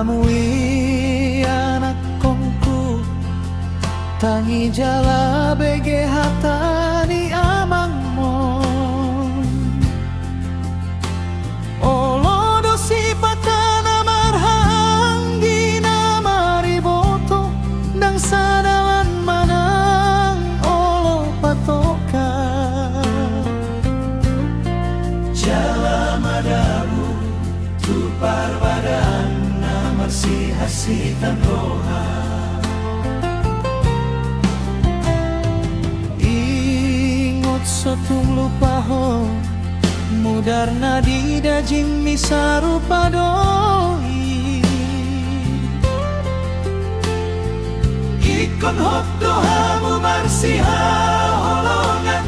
hamui anak kongku tangi jala bege hatani amang mon olo dosi patana marhanggi nama riboto dang sadawan manang olo patoka jala madabu tu parbadan si hasitan roha ingot sotung lupaho mudarna di dajing misaru padoi ikon hok dohamu marsiha holongan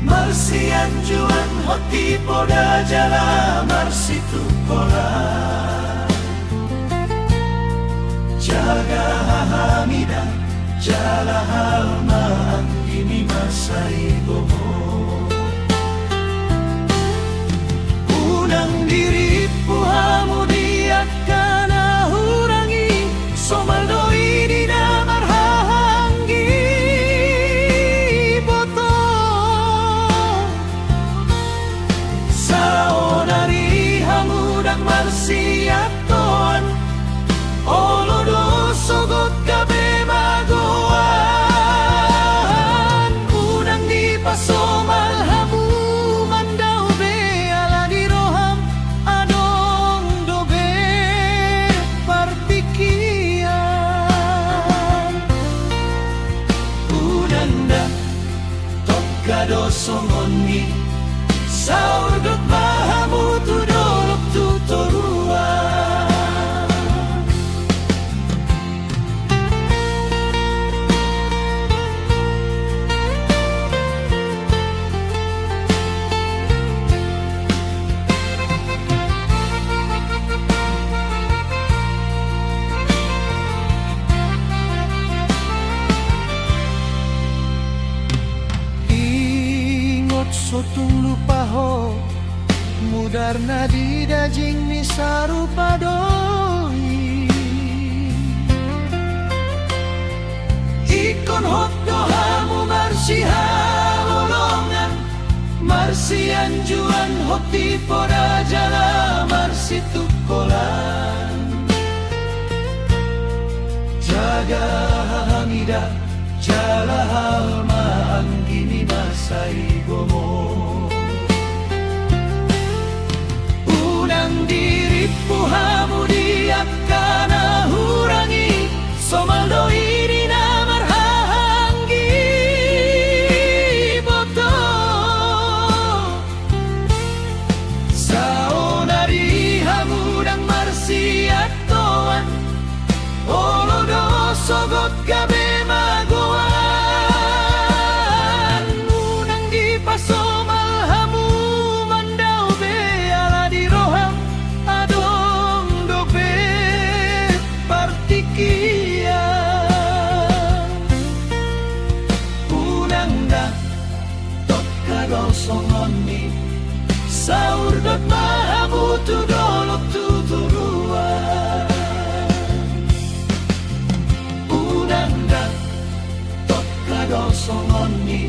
marsian juan hoti poda jala marsitu kola jaga hamida jala halma angkini masai gomo unang diri puhamu diakana hurangi somaldoi di damar hanggi boto saonari hamudang marsiatoan olodo sogot kabe magoan unang di pasomal hamu mandau be ala di roham adong dobe partikian unanda tokkado somoni saurdot mahamu tudolok tutorua sotung lupaho mudarna di dajing misaru padoi ikon hok dohamu marsiha lolongan marsian juan hoti poda jala marsitu kolan jaga hamida jala halma anggini masai gomo unang diri puhamu diakana hurangi somaldo ini namar hanggi boto saonari hamudang marsiatoan olodo sogot gabe magoan unang di pasomal hamu mandau be ala di roham adong dobe partikian unang da tokkado songoni saurdot mahamu tudolok tuturuan unang da tokkado songoni